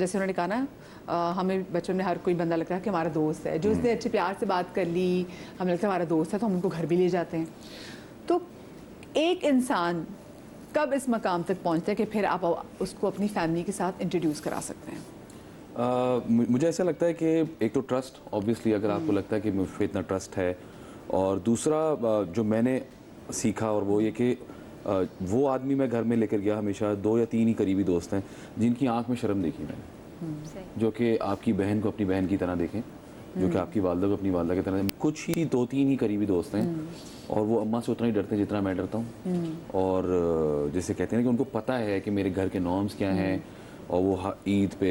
जैसे उन्होंने कहा ना, हमें बचपन में हर कोई बंदा लगता है कि हमारा दोस्त है, जो उसने अच्छे प्यार से बात कर ली, हमें लगता है हमारा दोस्त है, तो हम उनको घर भी ले जाते हैं। तो एक इंसान कब इस मकाम तक पहुंचता है कि फिर आप उसको अपनी फैमिली के साथ इंट्रोड्यूस करा सकते हैं? मुझे ऐसा लगता है कि एक तो ट्रस्ट, ऑब्वियसली अगर आपको लगता है कि मुझ पर इतना ट्रस्ट है, और दूसरा जो मैंने सीखा और वो ये कि वो आदमी मैं घर में लेकर गया, हमेशा 2 या 3 ही करीबी दोस्त हैं जिनकी आंख में शर्म देखी मैंने, जो कि आपकी बहन को अपनी बहन की तरह देखें, जो कि आपकी वालदा को अपनी वालदा की तरह। कुछ ही 2-3 ही करीबी दोस्त हैं और वो अम्मा से उतना ही डरते हैं जितना मैं डरता हूँ। और जैसे कहते हैं कि उनको पता है कि मेरे घर के नॉर्म्स क्या हैं, और वो ईद पे,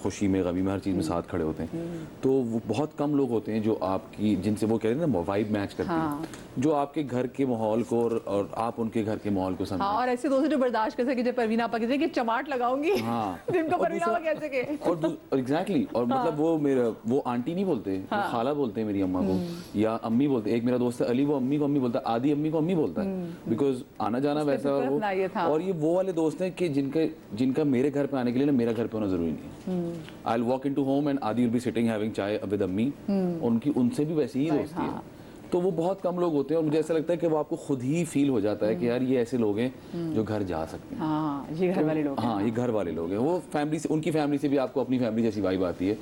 खुशी में, गमी में, हर चीज़ में साथ खड़े होते हैं। तो वो बहुत कम लोग होते हैं जो आपकी, जिनसे वो कहते हैं ना वाइब मैच करती है, जो आपके घर के माहौल को और आप उनके घर के माहौल को समझें। हाँ, और ऐसे दोस्त जो बर्दाश्त कर सके, जब परवीन आपा कहते हैं कि चमाट लगाऊंगी, हाँ, जिनको परवीन आपा कह सके। और एग्जैक्टली, और मतलब वो मेरा, वो आंटी नहीं बोलते, वो खाला बोलते हैं मेरी अम्मा को, या अम्मी बोलते हैं। एक मेरा दोस्त है अली, वो अम्मी को अम्मी बोलता है, आदि अम्मी को अम्मी बोलता है, बिकॉज आना जाना वैसा। और ये वो वाले दोस्त हैं कि जिनका मेरे घर पे आने के लिए ना मेरा घर पे होना जरूरी नहीं है। I will walk into home and आदि विल बी सिटिंग हैविंग चाय विद अम्मी, उनसे भी वैसी ही दोस्ती है। तो वो बहुत कम लोग होते हैं, और मुझे ऐसा लगता है कि वो आपको खुद ही फील हो जाता है कि यार ये ऐसे लोग हैं जो घर जा सकते हैं। हाँ, ये घर वाले लोग हैं। हाँ, ये घर वाले लोग हैं। वो फैमिली से, उनकी फैमिली से भी आपको अपनी फैमिली जैसी वाइब आती है।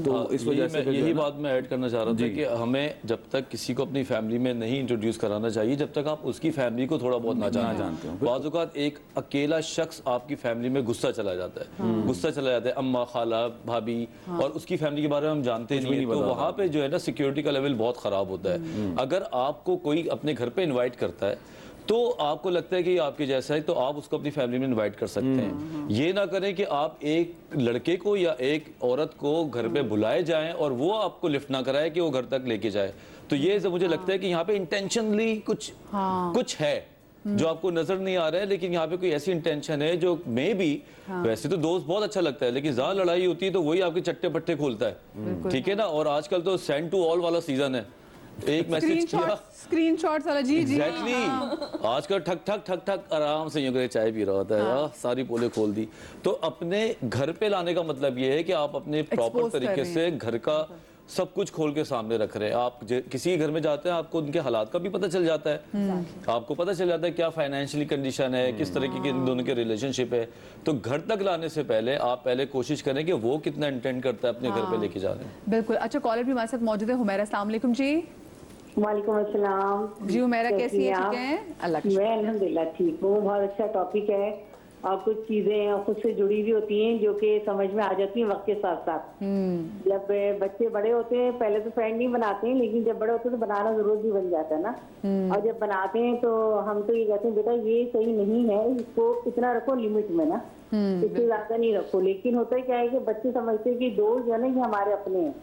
तो इस वजह से यही बात मैं ऐड करना चाह रहा था कि हमें जब तक किसी को अपनी फैमिली में नहीं इंट्रोड्यूस कराना चाहिए जब तक आप उसकी फैमिली को थोड़ा बहुत ना जानते हो। बाज़ औक़ात एक अकेला शख्स आपकी फैमिली में गुस्सा चला जाता है, अम्मा, खाला, भाभी, और उसकी फैमिली के बारे में हम जानते नहीं है, तो वहाँ पे जो है ना सिक्योरिटी का लेवल बहुत ख़राब होता है। अगर आपको कोई अपने घर पे इनवाइट करता है तो आपको लगता है कि आपके जैसा है, तो आप उसको अपनी फैमिली में इनवाइट कर सकते हैं। ये ना करें कि आप एक लड़के को या एक औरत को घर पे बुलाए जाएं और वो आपको लिफ्ट ना कराए कि वो घर तक लेके जाए। तो ये मुझे लगता है कि यहाँ पे इंटेंशनली कुछ है जो आपको नजर नहीं आ रहा है, लेकिन यहाँ पे कोई ऐसी इंटेंशन है जो मे बी, वैसे तो दोस्त बहुत अच्छा लगता है, लेकिन जहाँ लड़ाई होती है तो वही आपके चट्टे पट्टे खोलता है, ठीक है ना। और आजकल तो सेंड टू ऑल वाला सीजन है, एक मैसेज किया, स्क्रीनशॉट्स वाला, जी जी एग्जैक्टली। आजकल ठक ठक ठक ठक आराम से यूं चाय पी रहा होता है, सारी पोले खोल दी। तो अपने घर पे लाने का मतलब ये है कि आप अपने प्रॉपर तरीके से घर का सब कुछ खोल के सामने रख रहे हैं। आप किसी घर में जाते हैं, आपको उनके हालात का भी पता चल जाता है, आपको पता चल जाता है क्या फाइनेंशियली कंडीशन है, किस तरीके के इन दोनों के रिलेशनशिप है। तो घर तक लाने से पहले आप पहले कोशिश करें कि वो कितना इंटेंड करता है अपने घर पे लेके जाने। बिल्कुल। अच्छा, कॉलर भी हमारे साथ मौजूद है, हुमैरा। अस्सलाम वालेकुम जी। वालेकुम अस्सलाम जी। हुमैरा कैसी है? ठीक है, अल्लाह का मैं अल्हम्दुलिल्लाह ठीक हूँ। बहुत अच्छा टॉपिक है, और कुछ चीजें खुद से जुड़ी हुई होती हैं जो कि समझ में आ जाती हैं वक्त के साथ साथ। जब बच्चे बड़े होते हैं पहले तो फ्रेंड नहीं बनाते हैं, लेकिन जब बड़े होते हैं तो बनाना जरूर भी बन जाता है ना। और जब बनाते हैं तो हम तो ये कहते हैं बेटा ये सही नहीं है, इसको इतना रखो लिमिट में ना, इससे ज्यादा नहीं रखो। लेकिन होता है क्या है कि बच्चे समझते हैं कि दोस्त जो है ना ये हमारे अपने हैं,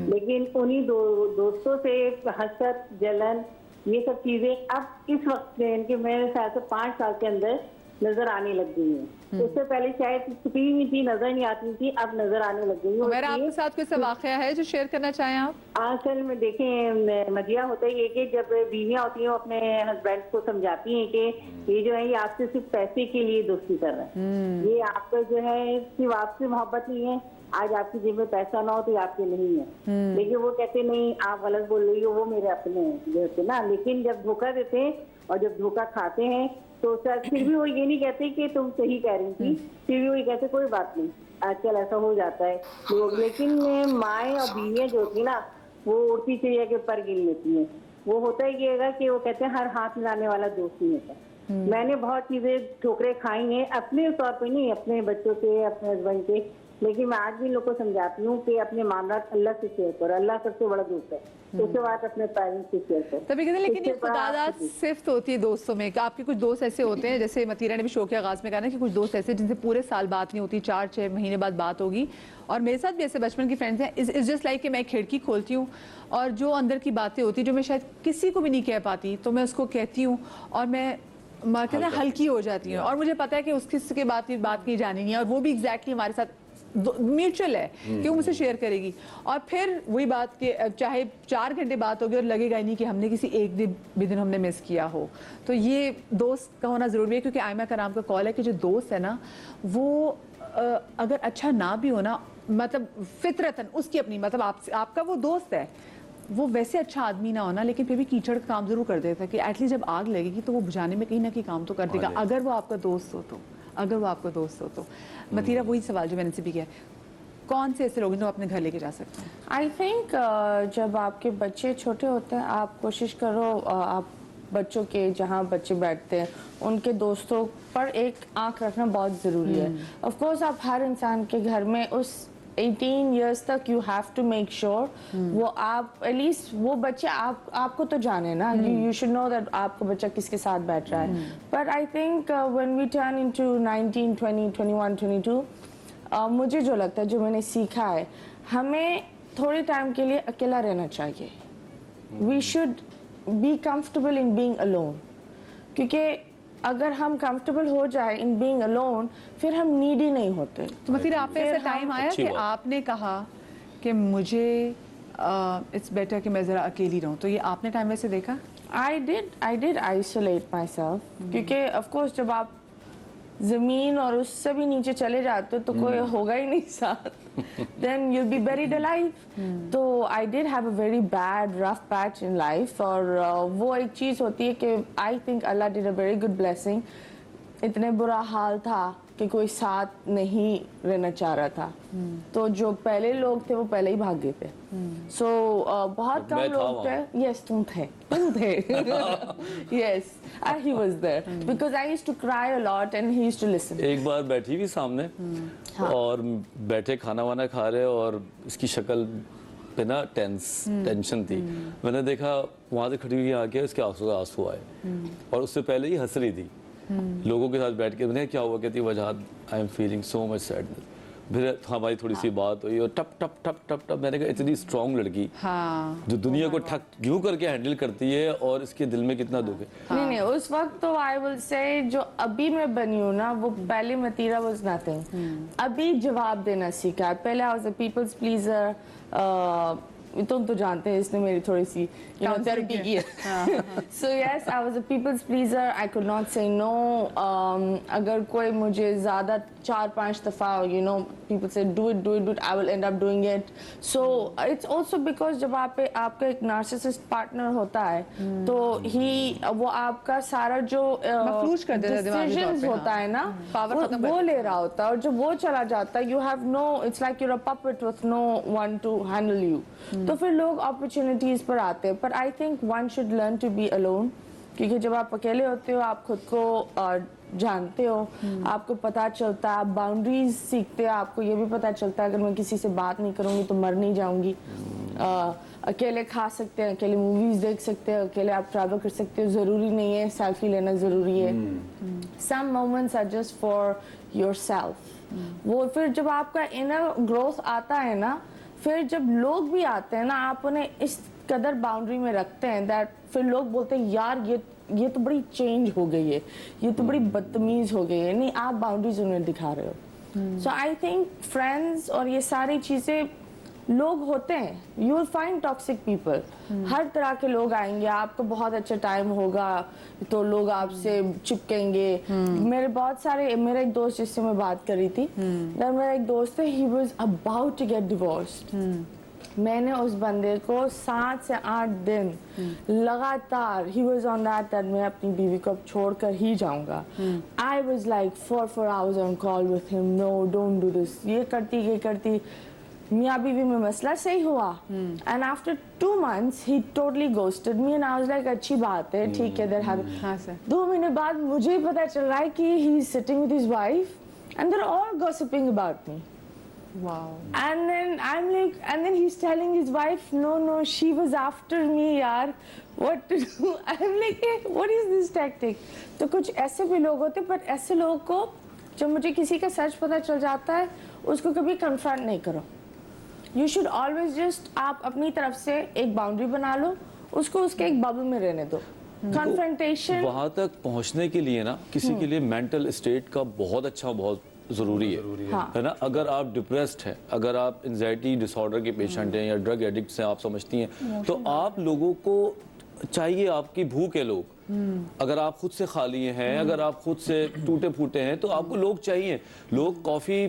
लेकिन उन्हीं दोस्तों से हसरत, जलन, ये सब चीजें अब इस वक्त में इनके मेरे ख्याल से 5 साल के अंदर नजर आने लग गई है। उससे पहले शायद छुपी हुई थी, नजर नहीं आती थी, अब नजर आने लग गई है। मेरा आपके साथ कोई वाकया है जो शेयर करना चाहें आप? असल में देखें मजिया होता है ये कि जब बीवियां होती हैं वो अपने हस्बैंड को समझाती हैं कि ये जो है ये आपसे सिर्फ पैसे के लिए दोस्ती कर रहे हैं, ये आपका जो है सिर्फ आपसे मोहब्बत नहीं है, आज आपकी जेब में पैसा ना हो तो आपके नहीं है। लेकिन वो कहते नहीं आप गलत बोल रही हो, वो मेरे अपने हैं ना। लेकिन जब धोखा देते हैं और जब धोखा खाते हैं तो फिर भी वो ये नहीं कहते कि तुम सही कह रही थी, फिर भी वो ये कहते कोई बात नहीं, आजकल ऐसा हो जाता है लोग। लेकिन माएँ और बीवियाँ जो होती ना वो उड़ती चिड़िया के पर गिन लेती हैं। वो होता ही ये कि वो कहते हैं हर हाथ मिलाने वाला दोस्त नहीं होता। मैंने बहुत चीजें ठोकरें खाई हैं, अपने तौर पे नहीं, अपने बच्चों के, अपने हस्बैंड के, लेकिन मैं आज भी लोगों को समझाती हूँ कि अपने मामला अल्लाह से शेयर करो, अल्लाह सबसे बड़ा दोस्त है, उसके बाद अपने पेरेंट्स से शेयर करो। तभी कहते हैं, लेकिन ये खुदादात सिर्फ होती है दोस्तों में। आपके कुछ दोस्त ऐसे होते हैं, जैसे मतीरा ने भी शो के आगाज में कहा ना कि कुछ दोस्त ऐसे जिनसे पूरे साल बात नहीं होती, 4-6 महीने बाद बात होगी। और मेरे साथ भी ऐसे बचपन की फ्रेंड्स हैं। इट्स जस्ट लाइक कि मैं खिड़की खोलती हूँ और जो अंदर की बातें होती जो मैं शायद किसी को भी नहीं कह पाती, तो मैं उसको कहती हूँ और मैं कहते हैं हल्की हो जाती हूँ। और मुझे पता है कि उसके बात की जानी नहीं है, और वो भी एग्जैक्टली हमारे साथ म्यूचुअल है कि वो मुझसे शेयर करेगी। और फिर वही बात कि चाहे 4 घंटे बात होगी और लगेगा ही नहीं कि हमने किसी एक दिन हमने मिस किया हो। तो ये दोस्त का होना जरूरी है, क्योंकि आयमा का नाम का कॉल है कि जो दोस्त है ना वो अगर अच्छा ना भी हो ना, मतलब फितरतन उसकी अपनी, मतलब आपका वो दोस्त है, वो वैसे अच्छा आदमी ना होना, लेकिन फिर भी कीचड़ का काम जरूर कर देता है कि एटलीस्ट जब आग लगेगी तो वो बुझाने में कहीं ना कहीं काम तो कर देगा, अगर वो आपका दोस्त हो तो। अगर वो आपका दोस्त हो तो मतीरा, वही सवाल जो मैंने से भी किया, कौन से ऐसे लोग हैं जो अपने घर लेके जा सकते हैं? आई थिंक जब आपके बच्चे छोटे होते हैं, आप कोशिश करो आप बच्चों के जहाँ बच्चे बैठते हैं उनके दोस्तों पर एक आंख रखना बहुत ज़रूरी है। ऑफ कोर्स आप हर इंसान के घर में उस 18 इयर्स तक you have to make sure वो आप एटलीस्ट वो बच्चे आपको तो जाने ना, यू शुड नो दैट आपका बच्चा किसके साथ बैठ रहा है। But I think when we turn into 19, 20, 21, 22, मुझे जो लगता है, जो मैंने सीखा है, हमें थोड़े टाइम के लिए अकेला रहना चाहिए। We should be comfortable in being alone, क्योंकि अगर हम कंफर्टेबल हो जाए इन बीइंग अलोन, फिर हम नीडी नहीं होते। तो मतीरा, आप पे ऐसा टाइम आया अच्छी कि बात। आपने कहा कि मुझे इट्स बेटर कि मैं ज़रा अकेली रहूं, तो ये आपने टाइम वैसे देखा? I did isolate myself, क्योंकि of course जब आप जमीन और उससे भी नीचे चले जाते हो तो कोई होगा ही नहीं साथ, then you'll be buried alive. तो I did have a very bad rough patch in life, और वो एक चीज़ होती है कि I think Allah did a very good blessing. इतने बुरा हाल था कि कोई साथ नहीं रहना चाह रहा था, तो जो पहले लोग थे वो पहले ही भाग गए थे। सो बहुत कम मैं था लोग थे। यस, तुम थे yes, he was there because I used to cry a lot and he used to listen. एक बार बैठी हुई सामने और बैठे खाना वाना खा रहे और इसकी शक्ल पे ना टेंशन थी। मैंने देखा वहां से खड़ी हुई आके उसके आंसू आए और उससे पहले ही हंस रही थी लोगों के साथ बैठ के। मैंने क्या हुआ, कहती वजह I am feeling so much sadness. फिर हमारी थोड़ी सी बात हुई और टप टप टप टप टप मैंने कहा इतनी स्ट्रांग लड़की जो दुनिया को ठक यूं करके हैंडल करती है और इसके दिल में कितना दुख है। नहीं, उस वक्त तो आई विल से जो अभी मैं बनी हूँ ना, वो पहले मतीरा वाज नथिंग। अभी जवाब देना सीखा है। पहले I was a people's pleaser. तुम तो जानते हैं, इसने मेरी थोड़ी सी थेरेपी की है। So yes, I was a people's pleaser. I could not से नो। अगर कोई मुझे ज्यादा 4-5 दफा people say do it, I will end up doing it. So it's also because जब आपका एक नार्सिसिस्ट पार्टनर होता है तो वो आपका सारा जो मफलूज कर देता है दिमागी तौर पे, डिसीजंस होता है ना, पावर खत्म कर वो ले रहा होता है, और जब वो चला जाता है, you have no, it's like you're a puppet with no one to handle you. तो फिर लोग अपॉर्चुनिटीज पर आते हैं। पर I think one should learn to be alone, क्योंकि जब आप अकेले होते हो आप खुद को जानते हो, आपको पता चलता है, आप बाउंड्रीज सीखते हो, आपको ये भी पता चलता है अगर मैं किसी से बात नहीं करूंगी तो मर नहीं जाऊंगी। अकेले खा सकते हैं, अकेले मूवीज देख सकते हैं, अकेले आप ट्रैवल कर सकते हो, जरूरी नहीं है सेल्फी लेना जरूरी है। Some moments are just for yourself. वो फिर जब आपका इनर ग्रोथ आता है ना, फिर जब लोग भी आते हैं ना, आप उन्हें इस कदर बाउंड्री में रखते हैं दैट फिर लोग बोलते हैं यार ये तो बड़ी चेंज हो गई है, ये तो बड़ी बदतमीज हो गई है। नहीं, आप बाउंड्रीज उन्हें दिखा रहे हो। सो आई थिंक फ्रेंड्स और ये सारी चीजें, लोग होते हैं, you will find toxic people. हर तरह के लोग आएंगे, आपको बहुत अच्छा टाइम होगा तो लोग आपसे चिपकेंगे। मेरा एक दोस्त जिससे मैं बात कर रही थी, मेरा एक दोस्त है, he was about to get divorced. मैंने उस बंदे को 7 से 8 दिन लगातार ही वॉज ऑन दैट मैं अपनी बीवी को अब छोड़कर ही जाऊंगा। I was like 4 hours on call with him, no don't do this, ये करती मियाँ बीवी में मसला सही हुआ। And after 2 months he totally ghosted me and I was like अच्छी बात है, ठीक है, देयर हैव। 2 महीने बाद मुझे पता चल रहा है कि he is sitting with his wife and they are all gossiping about me. Wow. And then I'm like, and then he's telling his wife, no, she was after me, yaar. What to do? I'm like, hey, what is this tactic? तो कुछ ऐसे भी लोग होते, पर ऐसे लोगों को जब मुझे किसी का सच पता चल जाता है, उसको कभी कन्फ्रंट नहीं करो। You should always just, आप अपनी तरफ से एक बाउंड्री बना लो, उसको उसके एक बबल में रहने दो। कन्फ्रंटेशन वहां तक पहुंचने के लिए ना किसी के लिए मेंटल स्टेट का बहुत जरूरी है ना। अगर आप डिप्रेस्ड हैं, अगर आप एंजाइटी डिसऑर्डर के पेशेंट हैं या ड्रग एडिक्ट हैं, आप समझती हैं, तो आप लोगों को चाहिए आपकी भूख है लोग। अगर आप खुद से खा लिए हैं, अगर आप खुद से टूटे फूटे हैं, तो आपको लोग चाहिए। लोग कॉफी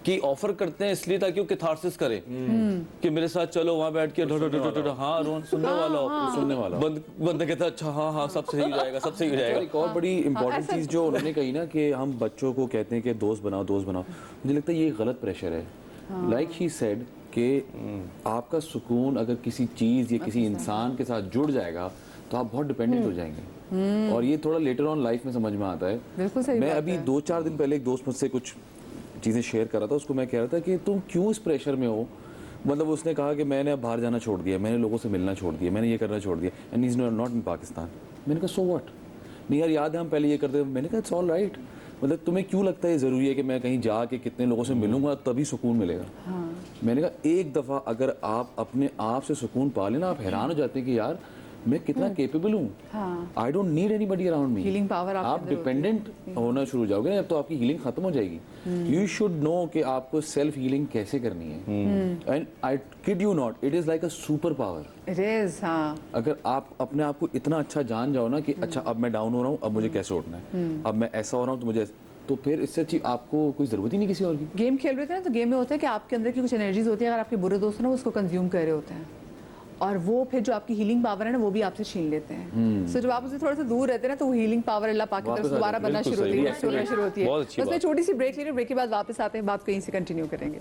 की ऑफर करते हैं इसलिए ताकि वो कैथारसिस करें कि मेरे साथ चलो वहां बैठ के हाँ रोन सुनने वाला हो, सुनने वाला हो। बंदा कहता है अच्छा हाँ हाँ सब सही हो जाएगा, सब सही हो जाएगा। एक और बड़ी इंपॉर्टेंट चीज़ जो उन्होंने कही ना कि हम बच्चों को कहते हैं कि दोस्त बनाओ दोस्त बनाओ, मुझे लगता है ये गलत प्रेशर है। लाइक शी सेड कि आपका सुकून अगर किसी चीज़ या किसी इंसान के साथ जुड़ जाएगा तो आप बहुत डिपेंडेंट हो जाएंगे, और ये थोड़ा लेटर ऑन लाइफ में समझ में आता है। बिल्कुल सही मैं बात अभी है। 2-4 दिन पहले एक दोस्त मुझसे कुछ चीज़ें शेयर कर रहा था, उसको मैं कह रहा था कि तुम क्यों इस प्रेशर में हो। मतलब उसने कहा कि मैंने अब बाहर जाना छोड़ दिया, मैंने लोगों से मिलना छोड़ दिया, मैंने ये करना छोड़ दिया, and is not in Pakistan. मैंने कहा सो व्हाट, नहीं यार याद है हम पहले ये करते थे। मैंने कहा इट्स ऑल राइट। मतलब तुम्हें क्यों लगता है ज़रूरी है कि मैं कहीं जाके कितने लोगों से मिलूंगा तभी सुकून मिलेगा। मैंने कहा एक दफ़ा अगर आप अपने आप से सुकून पा लेना, आप हैरान हो जाते हैं कि यार मैं कितना केपेबल हूँ। I don't need anybody around me. Healing power आपके आप अंदर डिपेंडेंट होना शुरू हो जाओगे ना, जब तो आपकी हीलिंग खत्म हो जाएगी। यू शुड नो कि आपको सेल्फ हीलिंग कैसे करनी है, and I kid you not, it is like a super power. It is, हाँ। अगर आप अपने आप को इतना अच्छा जान जाओ ना कि अच्छा अब मैं डाउन हो रहा हूँ, अब मुझे कैसे उठना है, अब मैं ऐसा हो रहा हूँ तो मुझे, तो फिर इससे अच्छी आपको कोई ज़रूरत ही नहीं किसी और की। गेम खेल रहे थे ना, तो गेम में होता है कि आपके अंदर की कुछ एनर्जीज होती है, अगर आपके बुरे दोस्त हैं ना वो उसको कंज्यूम कर रहे होते हैं, और वो फिर जो आपकी हीलिंग पावर है ना वो भी आपसे छीन लेते हैं। सो जब आप उससे थोड़ा सा दूर रहते हैं ना तो वो हीलिंग पावर अल्लाह पाक की तरफ से दोबारा बनना बिल्कुल शुरू होती सही, है, शुरू होती है। बहुत अच्छी बस मैं बात। छोटी सी ब्रेक ले रही हूँ, ब्रेक के बाद वापस आते हैं, बात कहीं से कंटिन्यू करेंगे।